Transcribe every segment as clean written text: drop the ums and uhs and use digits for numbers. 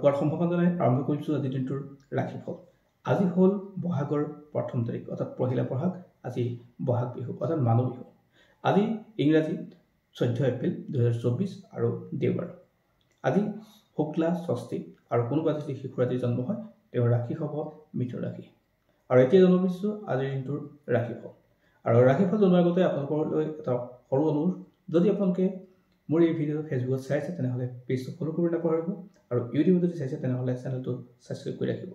কোৱাৰ সম্ভাৱনা জনাই আৰম্ভ কৰিছোঁ আজিৰ দিনটোৰ ৰাশিফল। আজি হ'ল বহাগৰ 1 তাৰিখ অৰ্থাৎ পহিলা বহাগ। আজি বহাগ বিহু অৰ্থাৎ মানুহ বিহু। আজি ইংৰাজী 14 এপ্ৰিল 2024 আৰু দেওবাৰ। আজি শুক্লা ষষ্ঠী আৰু কোনোবা যদি শিশুৰ আজি জন্ম হয় তেওঁৰ ৰাশি হ'ব মিথুন ৰাশি। আৰু এতিয়া জনাব বিচাৰিছোঁ আজিৰ দিনটোৰ ৰাশিফল। আৰু ৰাশিফল জনোৱাৰ আগতে আপোনালোকলৈ এটা সৰু অনুৰোধ, যদি আপোনালোকে মোৰ এই ভিডিঅ' ফেচবুকত চাইছে তেনেহ'লে পেজটো ফ'ল' কৰিব নাপাহৰিব আৰু ইউটিউবত যদি চাইছে তেনেহ'লে চেনেলটো ছাবস্ক্ৰাইব কৰি ৰাখিব।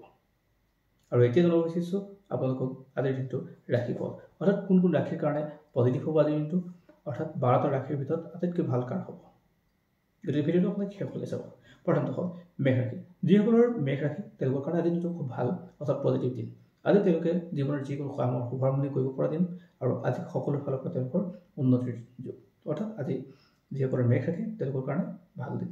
আৰু এতিয়া জনাব বিচাৰিছোঁ আপোনালোকক আজিৰ দিনটো ৰাশিফল অৰ্থাৎ কোন কোন ৰাশিৰ কাৰণে পজিটিভ হ'ব আজিৰ দিনটো, অৰ্থাৎ 12টা ৰাশিৰ ভিতৰত আটাইতকৈ ভাল কাৰ হ'ব। গতিকে ভিডিঅ'টো আপোনাক শেষলৈ চাব। প্ৰথমটো হ'ল মেষ ৰাশি। যিসকলৰ মেষ ৰাশি তেওঁলোকৰ কাৰণে আজিৰ দিনটো খুব ভাল অৰ্থাৎ পজিটিভ দিন। আজি তেওঁলোকে জীৱনৰ যিকোনো কামৰ শুভাৰম্ভণি কৰিব পৰা দিন আৰু আজি সকলো ফালৰ পৰা তেওঁলোকৰ উন্নতিৰ যুগ। অৰ্থাৎ আজি যিসকলৰ মেষ ৰাশি তেওঁলোকৰ কাৰণে ভাল দিন।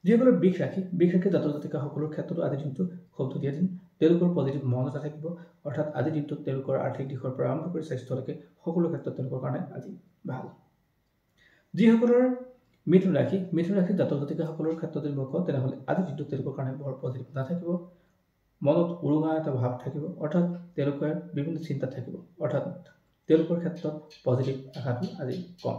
যিসকলৰ বৃষ ৰাশি জাতক জাতিকাসকলৰ ক্ষেত্ৰতো আজিৰ দিনটো খুব ধুনীয়া দিন। তেওঁলোকৰ পজিটিভ মন এটা থাকিব, অৰ্থাৎ আজিৰ দিনটোত তেওঁলোকৰ আৰ্থিক দিশৰ পৰা আৰম্ভ কৰি স্বাস্থ্যলৈকে সকলো ক্ষেত্ৰত তেওঁলোকৰ কাৰণে আজি ভাল। যিসকলৰ মিথুন ৰাশি জাতক জাতিকাসকলৰ ক্ষেত্ৰত যদি মই কওঁ তেনেহ'লে আজিৰ দিনটোত তেওঁলোকৰ কাৰণে বৰ পজিটিভ নাথাকিব। মনত উৰুঙা এটা ভাৱ থাকিব, অৰ্থাৎ তেওঁলোকে বিভিন্ন চিন্তাত থাকিব, অৰ্থাৎ তেওঁলোকৰ ক্ষেত্ৰত পজিটিভ আশাটো আজি কম।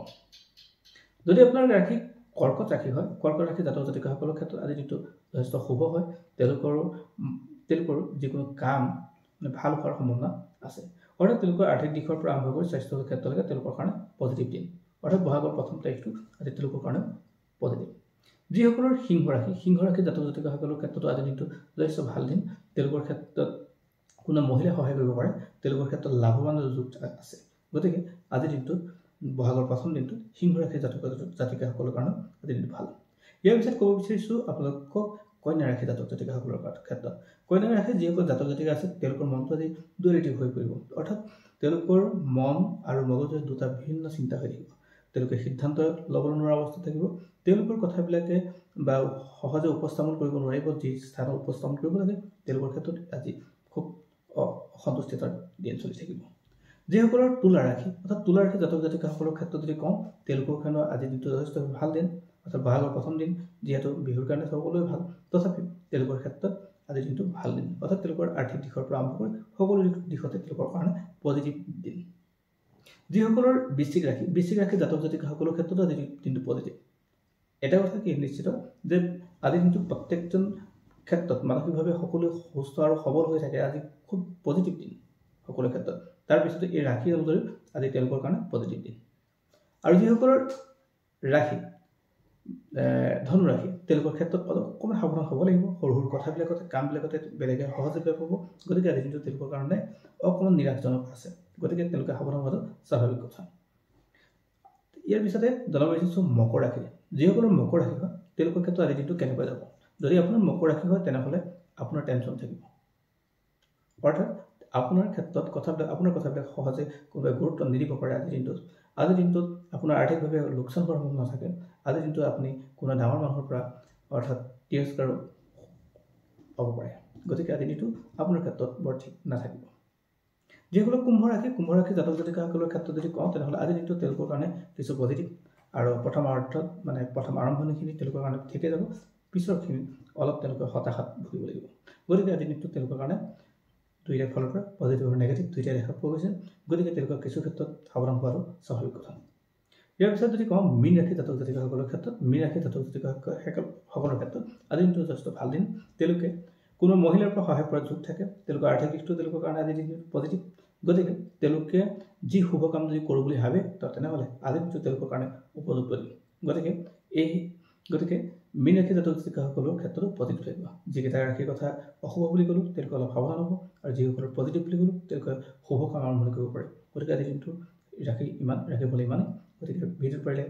যদি আপোনাৰ ৰাশি কৰ্কট ৰাশি হয়, কৰ্কট ৰাশি জাতক জাতিকাসকলৰ ক্ষেত্ৰত আজিৰ দিনটো যথেষ্ট শুভ হয়। তেওঁলোকৰ যিকোনো কাম ভাল হোৱাৰ সম্ভাৱনা আছে, অৰ্থাৎ তেওঁলোকৰ আৰ্থিক দিশৰ পৰা আৰম্ভ কৰি স্বাস্থ্যৰ ক্ষেত্ৰলৈকে তেওঁলোকৰ কাৰণে পজিটিভ দিন। অৰ্থাৎ বহাগৰ 1 তাৰিখটো আজি তেওঁলোকৰ কাৰণে পজিটিভ। যিসকলৰ সিংহ ৰাশি জাতক জাতিকাসকলৰ ক্ষেত্ৰতো আজিৰ দিনটো যথেষ্ট ভাল দিন। তেওঁলোকৰ ক্ষেত্ৰত কোনো মহিলাই সহায় কৰিব পাৰে, তেওঁলোকৰ ক্ষেত্ৰত লাভৱানৰ যোগ আছে। গতিকে আজিৰ দিনটোত বহাগৰ 1 দিনটোত সিংহ ৰাশি জাতক জাতিকাসকলৰ কাৰণে আজিৰ দিনটো ভাল। ইয়াৰ পিছত ক'ব বিচাৰিছোঁ আপোনালোকক কন্যা ৰাশি জাতক জাতিকাসকলৰ ক্ষেত্ৰত। কন্যা ৰাশি যিসকল জাতক জাতিকা আছে তেওঁলোকৰ মনটো আজি ডুৱেলিটিভ হৈ পৰিব, অৰ্থাৎ তেওঁলোকৰ মন আৰু মগজুৰ দুটা ভিন্ন চিন্তা হৈ থাকিব। তেওঁলোকে সিদ্ধান্ত ল'বলৈ নোৱাৰা অৱস্থা থাকিব। তেওঁলোকৰ কথাবিলাকে বা সহজে উপস্থাপন কৰিব নোৱাৰিব, যি স্থানত উপস্থাপন কৰিব লাগে তেওঁলোকৰ ক্ষেত্ৰত আজি খুব অসন্তুষ্টিতাৰ দিন চলি থাকিব। যিসকলৰ তুলা ৰাশি জাতক জাতিকাসকলৰ ক্ষেত্ৰত যদি কওঁ তেওঁলোকৰ কাৰণে আজিৰ দিনটো যথেষ্ট ভাল দিন, অৰ্থাৎ বহাগৰ 1 দিন, যিহেতু বিহুৰ কাৰণে সকলোৱে ভাল, তথাপিও তেওঁলোকৰ ক্ষেত্ৰত আজিৰ দিনটো ভাল দিন, অৰ্থাৎ তেওঁলোকৰ আৰ্থিক দিশৰ পৰা আৰম্ভ কৰি সকলো দিশতে তেওঁলোকৰ কাৰণে পজিটিভ দিন। যিসকলৰ বৃশ্চিক ৰাশি জাতক জাতিকাসকলৰ ক্ষেত্ৰতো আজিৰ দিনটো পজিটিভ। এটা কথা কি নিশ্চিত যে আজিৰ দিনটো প্ৰত্যেকজন ক্ষেত্ৰত মানসিকভাৱে সকলো সুস্থ আৰু সবল হৈ থাকে। আজি খুব পজিটিভ দিন সকলো ক্ষেত্ৰত। তাৰপিছতে এই ৰাশি অনুযায়ী আজি তেওঁলোকৰ কাৰণে পজিটিভ দিন। আৰু যিসকলৰ ৰাশি ধনু ৰাশি তেওঁলোকৰ ক্ষেত্ৰত অকণমান সাৱধান হ'ব লাগিব। সৰু সৰু কথাবিলাকতে কামবিলাকতে বেলেগে সহজে বেয়া পাব। গতিকে আজিৰ দিনটো তেওঁলোকৰ কাৰণে অকণমান নিৰাশজনক আছে। গতিকে তেওঁলোকে সাৱধান হোৱাটো স্বাভাৱিক কথা। ইয়াৰ পিছতে জনাব বিচাৰিছোঁ মকৰ ৰাশি। যিসকলৰ মকৰ ৰাশি হয় তেওঁলোকৰ ক্ষেত্ৰত আজিৰ দিনটো কেনেকৈ যাব। যদি আপোনাৰ মকৰ ৰাশি হয় তেনেহ'লে আপোনাৰ টেনশ্যন থাকিব, অৰ্থাৎ আপোনাৰ কথাবিলাক সহজে কোনোবাই গুৰুত্ব নিদিব পাৰে। আজিৰ দিনটোত আপোনাৰ আৰ্থিকভাৱে লোকচান হোৱাৰ সম্ভাৱনা থাকে। আজিৰ দিনটোত আপুনি কোনো ডাঙৰ মানুহৰ পৰা অৰ্থাৎ তিৰস্কাৰ পাব পাৰে। গতিকে আজিৰ দিনটো আপোনাৰ ক্ষেত্ৰত বৰ ঠিক নাথাকিব। যিসকলৰ কুম্ভ ৰাশি জাতক জাতিকাসকলৰ ক্ষেত্ৰত যদি কওঁ তেনেহ'লে আজিৰ দিনটো তেওঁলোকৰ কাৰণে কিছু পজিটিভ। আৰু প্ৰথম আৰম্ভণিখিনি তেওঁলোকৰ কাৰণে ঠিকে যাব, পিছৰখিনি অলপ তেওঁলোকে হতাশাত ভুগিব লাগিব। গতিকে আজিৰ দিনটো তেওঁলোকৰ কাৰণে দুইটা ফালৰ পৰা পজিটিভ আৰু নেগেটিভ দুইটা দেখা পোৱা গৈছে। গতিকে তেওঁলোকৰ কিছু ক্ষেত্ৰত সাৱধান হোৱাটো স্বাভাৱিক কথা। ইয়াৰ পিছত যদি কওঁ মীন ৰাশি জাতক জাতিকাসকলৰ ক্ষেত্ৰত সকলৰ ক্ষেত্ৰত আজিৰ দিনটো যথেষ্ট ভাল দিন। তেওঁলোকে কোনো মহিলাৰ পৰা সহায় পোৱাৰ যোগ থাকে। তেওঁলোকৰ আৰ্থিক দিশটো তেওঁলোকৰ কাৰণে আজিৰ দিনটো পজিটিভ। গতিকে তেওঁলোকে যি শুভ কাম যদি কৰোঁ বুলি ভাবে তেনেহ'লে আজিৰ দিনটো তেওঁলোকৰ কাৰণে উপযুক্ত দিন। গতিকে মীন ৰাশি জাতক জাতিকাসকলৰ ক্ষেত্ৰতো পজিটিভ থাকিব। যিকেইটা ৰাশিৰ কথা অশুভ বুলি ক'লোঁ তেওঁলোকে অলপ সাৱধান হ'ব, আৰু যিসকলৰ পজিটিভ বুলি ক'লোঁ তেওঁলোকে শুভ কাম আৰম্ভণি কৰিব পাৰে। গতিকে আজিৰ দিনটো ৰাশিফল ইমানেই। গতিকে ভিডিঅ'টো পাৰিলে